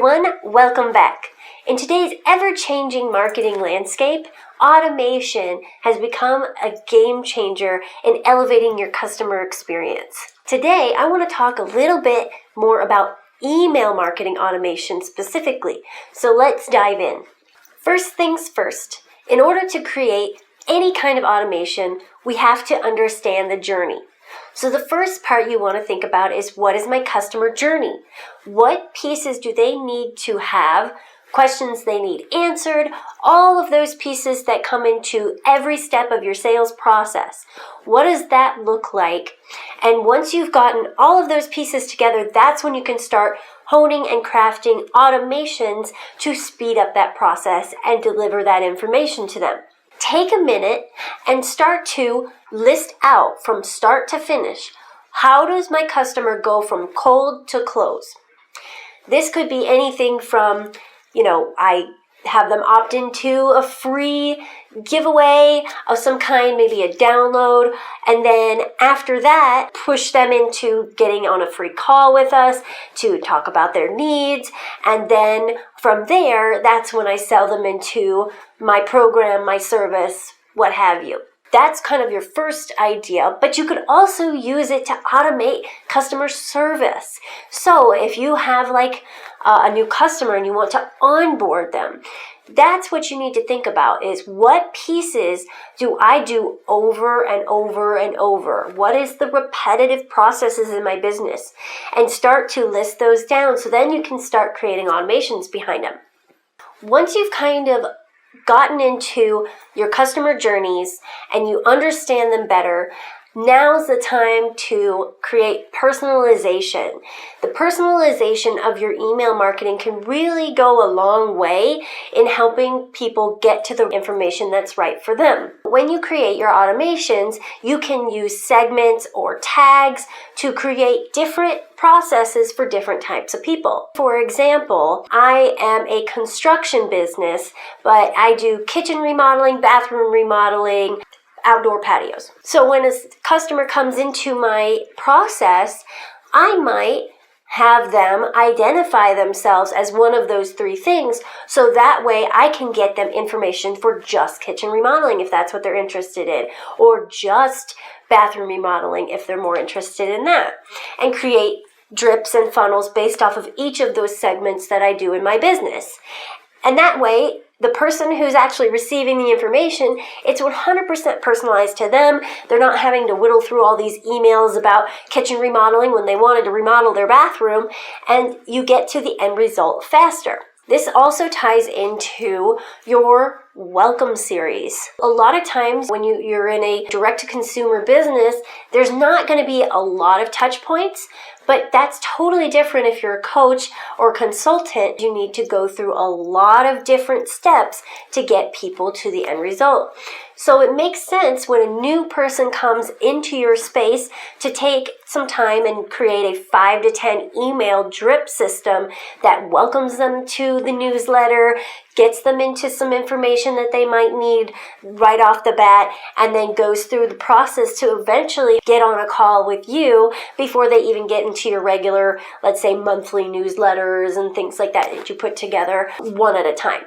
everyone, welcome back. In today's ever-changing marketing landscape, automation has become a game changer in elevating your customer experience. Today, I want to talk a little bit more about email marketing automation specifically, so let's dive in. First things first, in order to create any kind of automation, we have to understand the journey. So the first part you want to think about is, what is my customer journey? What pieces do they need to have? Questions they need answered, all of those pieces that come into every step of your sales process. What does that look like? And once you've gotten all of those pieces together, that's when you can start honing and crafting automations to speed up that process and deliver that information to them. Take a minute and start to list out from start to finish. How does my customer go from cold to close? This could be anything from, I have them opt into a free giveaway of some kind, maybe a download, and then after that, push them into getting on a free call with us to talk about their needs, and then from there, that's when I sell them into my program, my service, what have you. That's kind of your first idea, but you could also use it to automate customer service. So if you have a new customer and you want to onboard them, that's what you need to think about, is what pieces do I do over and over and over? What is the repetitive processes in my business? And start to list those down so then you can start creating automations behind them. Once you've kind of gotten into your customer journeys and you understand them better, now's the time to create personalization. The personalization of your email marketing can really go a long way in helping people get to the information that's right for them. When you create your automations, you can use segments or tags to create different processes for different types of people. For example, I am a construction business, but I do kitchen remodeling, bathroom remodeling, outdoor patios. So when a customer comes into my process, I might have them identify themselves as one of those three things, so that way I can get them information for just kitchen remodeling if that's what they're interested in, or just bathroom remodeling if they're more interested in that, and create drips and funnels based off of each of those segments that I do in my business. And that way, the person who's actually receiving the information, it's 100% personalized to them. They're not having to whittle through all these emails about kitchen remodeling when they wanted to remodel their bathroom, and you get to the end result faster. This also ties into your welcome series. A lot of times when you're in a direct-to-consumer business, there's not going to be a lot of touch points, but that's totally different if you're a coach or consultant. You need to go through a lot of different steps to get people to the end result. So it makes sense when a new person comes into your space to take some time and create a 5 to 10 email drip system that welcomes them to the newsletter, gets them into some information that they might need right off the bat, and then goes through the process to eventually get on a call with you before they even get into your regular, let's say, monthly newsletters and things like that you put together one at a time.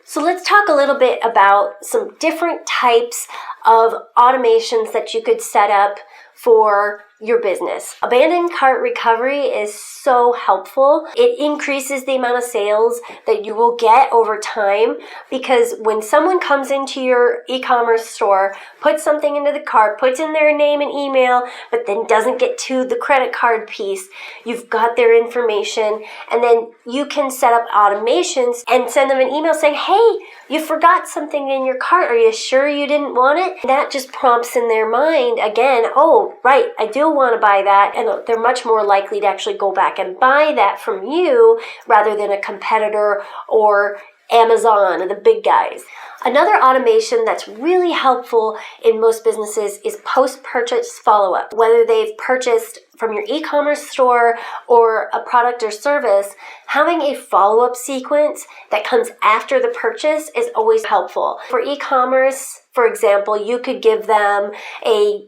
So let's talk a little bit about some different types of automations that you could set up for your business. Abandoned cart recovery is so helpful. It increases the amount of sales that you will get over time, because when someone comes into your e-commerce store, puts something into the cart, puts in their name and email, but then doesn't get to the credit card piece, you've got their information, and then you can set up automations and send them an email saying, hey, you forgot something in your cart. Are you sure you didn't want it? That just prompts in their mind again, oh, right, I do want to buy that, and they're much more likely to actually go back and buy that from you rather than a competitor or Amazon, the big guys. Another automation that's really helpful in most businesses is post-purchase follow-up. Whether they've purchased from your e-commerce store or a product or service, having a follow-up sequence that comes after the purchase is always helpful. For e-commerce, for example, you could give them a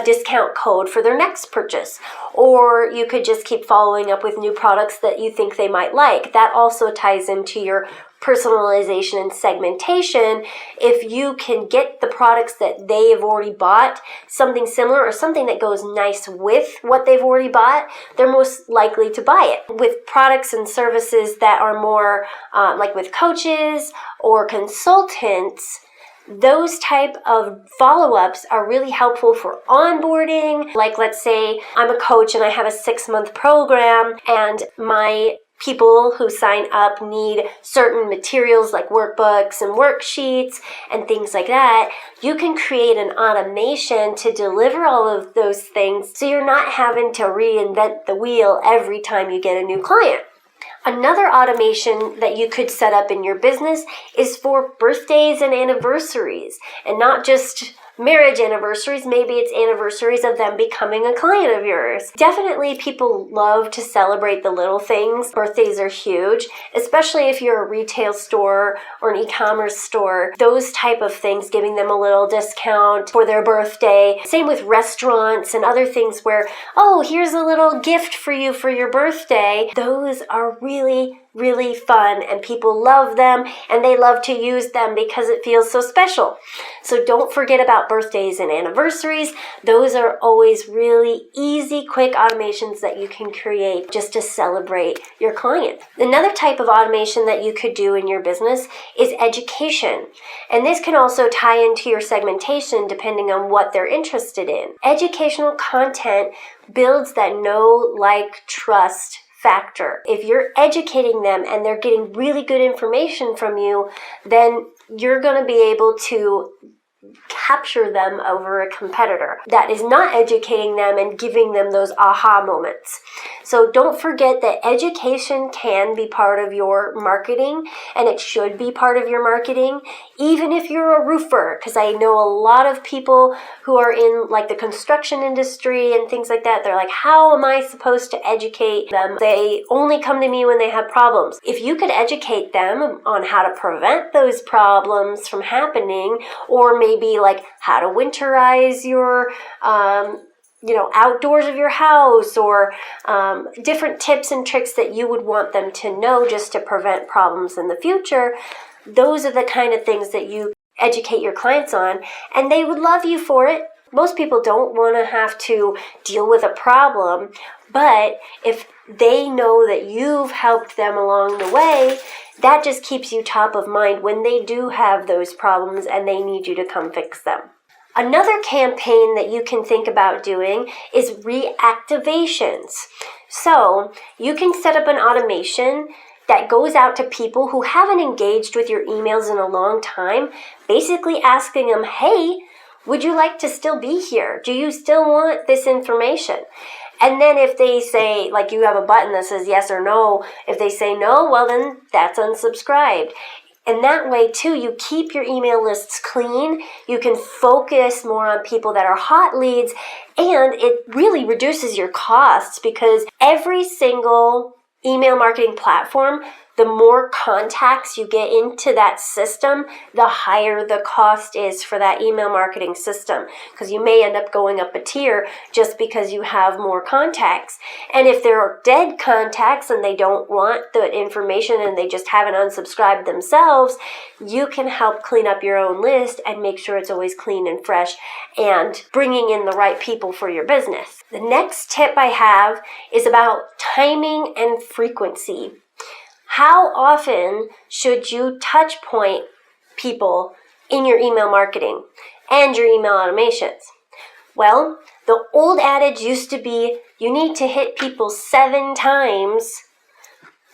discount code for their next purchase, or you could just keep following up with new products that you think they might like. That also ties into your personalization and segmentation. If you can get the products that they have already bought, something similar or something that goes nice with what they've already bought, they're most likely to buy it. With products and services that are more like with coaches or consultants, those type of follow-ups are really helpful for onboarding. Like, let's say I'm a coach and I have a 6-month program, and my people who sign up need certain materials like workbooks and worksheets and things like that. You can create an automation to deliver all of those things so you're not having to reinvent the wheel every time you get a new client. Another automation that you could set up in your business is for birthdays and anniversaries, and not just marriage anniversaries. Maybe it's anniversaries of them becoming a client of yours. Definitely people love to celebrate the little things. Birthdays are huge, especially if you're a retail store or an e-commerce store. Those type of things, giving them a little discount for their birthday. Same with restaurants and other things where, oh, here's a little gift for you for your birthday. Those are really fun, and people love them, and they love to use them because it feels so special. So don't forget about birthdays and anniversaries. Those are always really easy, quick automations that you can create just to celebrate your client. Another type of automation that you could do in your business is education. And this can also tie into your segmentation depending on what they're interested in. Educational content builds that know, like, trust factor. If you're educating them and they're getting really good information from you, then you're going to be able to capture them over a competitor that is not educating them and giving them those aha moments. So don't forget that education can be part of your marketing, and it should be part of your marketing, even if you're a roofer, because I know a lot of people who are in like the construction industry and things like that. They're like, how am I supposed to educate them? They only come to me when they have problems. If you could educate them on how to prevent those problems from happening, or maybe like how to winterize your outdoors of your house, or different tips and tricks that you would want them to know just to prevent problems in the future. Those are the kind of things that you educate your clients on, and they would love you for it. Most people don't want to have to deal with a problem, but if they know that you've helped them along the way, that just keeps you top of mind when they do have those problems and they need you to come fix them. Another campaign that you can think about doing is reactivations. So you can set up an automation that goes out to people who haven't engaged with your emails in a long time, basically asking them, hey, would you like to still be here? Do you still want this information? And then if they say, like, you have a button that says yes or no, if they say no, well then that's unsubscribed. And that way, too, you keep your email lists clean. You can focus more on people that are hot leads, and it really reduces your costs, because every single email marketing platform, the more contacts you get into that system, the higher the cost is for that email marketing system, because you may end up going up a tier just because you have more contacts. And if there are dead contacts and they don't want the information and they just haven't unsubscribed themselves, you can help clean up your own list and make sure it's always clean and fresh and bringing in the right people for your business. The next tip I have is about timing and frequency. How often should you touch point people in your email marketing and your email automations? Well, the old adage used to be you need to hit people 7 times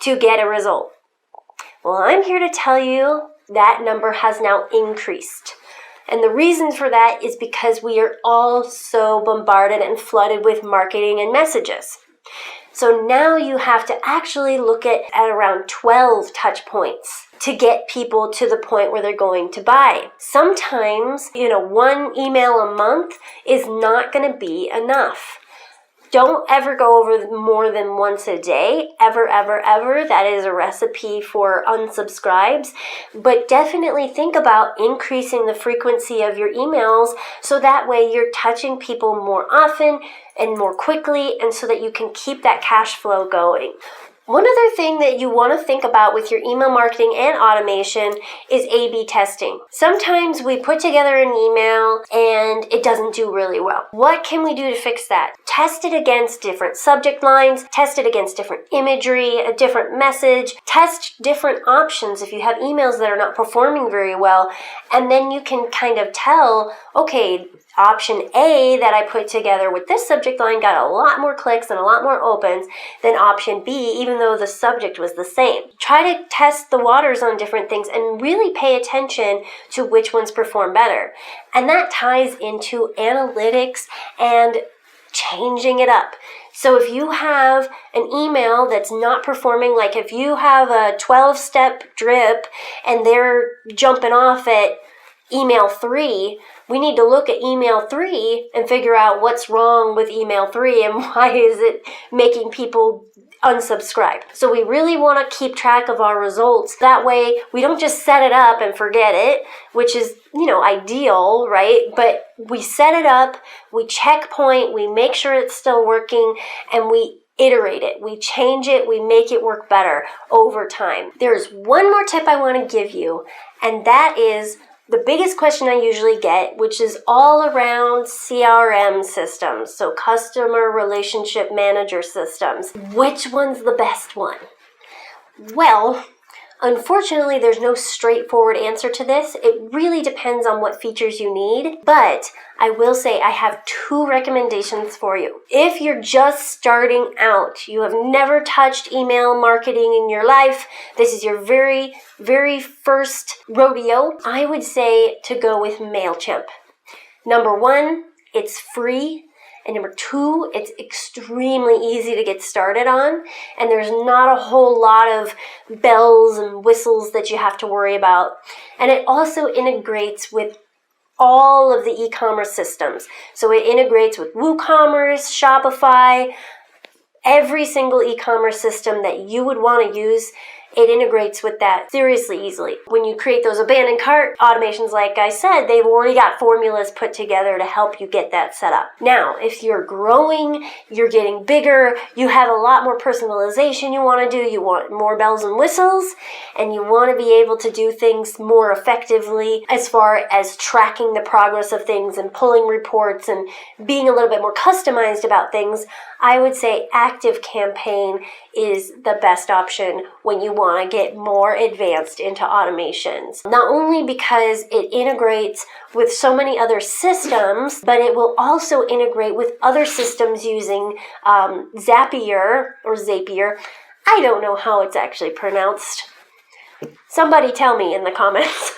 to get a result. Well, I'm here to tell you that number has now increased. And the reason for that is because we are all so bombarded and flooded with marketing and messages. So now you have to actually look at around 12 touch points to get people to the point where they're going to buy. Sometimes, one email a month is not going to be enough. Don't ever go over more than once a day, ever, ever, ever. That is a recipe for unsubscribes. But definitely think about increasing the frequency of your emails so that way you're touching people more often and more quickly, and so that you can keep that cash flow going. One other thing that you want to think about with your email marketing and automation is A/B testing. Sometimes we put together an email and it doesn't do really well. What can we do to fix that? Test it against different subject lines, test it against different imagery, a different message, test different options if you have emails that are not performing very well, and then you can kind of tell, okay, option A that I put together with this subject line got a lot more clicks and a lot more opens than option B, even though the subject was the same. Try to test the waters on different things and really pay attention to which ones perform better. And that ties into analytics and changing it up. So if you have an email that's not performing, like if you have a 12-step drip and they're jumping off at email 3, we need to look at email 3 and figure out what's wrong with email 3 and why is it making people unsubscribe. So we really want to keep track of our results. That way we don't just set it up and forget it, which is, ideal, right? But we set it up, we checkpoint, we make sure it's still working, and we iterate it. We change it, we make it work better over time. There's one more tip I want to give you, and that is the biggest question I usually get, which is all around CRM systems, so customer relationship manager systems. Which one's the best one? Well, unfortunately, there's no straightforward answer to this. It really depends on what features you need, but I will say I have 2 recommendations for you. If you're just starting out, you have never touched email marketing in your life, this is your very, very first rodeo, I would say to go with MailChimp. Number 1, it's free. And number 2, it's extremely easy to get started on, and there's not a whole lot of bells and whistles that you have to worry about. And it also integrates with all of the e-commerce systems. So it integrates with WooCommerce, Shopify, every single e-commerce system that you would want to use. It integrates with that seriously easily. When you create those abandoned cart automations, like I said, they've already got formulas put together to help you get that set up. Now, if you're growing, you're getting bigger, you have a lot more personalization you want to do, you want more bells and whistles, and you want to be able to do things more effectively as far as tracking the progress of things and pulling reports and being a little bit more customized about things, I would say Reactivation is the best option when you want to get more advanced into automations. Not only because it integrates with so many other systems, but it will also integrate with other systems using Zapier or Zapier. I don't know how it's actually pronounced. Somebody tell me in the comments.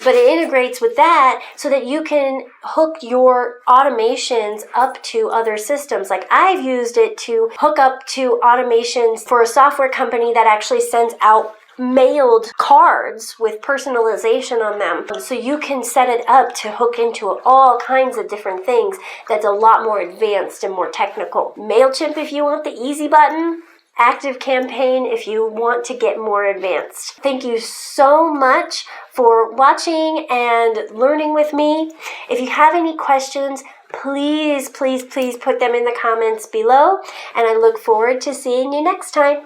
But it integrates with that so that you can hook your automations up to other systems. Like I've used it to hook up to automations for a software company that actually sends out mailed cards with personalization on them. So you can set it up to hook into all kinds of different things that's a lot more advanced and more technical. MailChimp if you want the easy button. Reactivation if you want to get more advanced. Thank you so much for watching and learning with me. If you have any questions, please put them in the comments below, and I look forward to seeing you next time.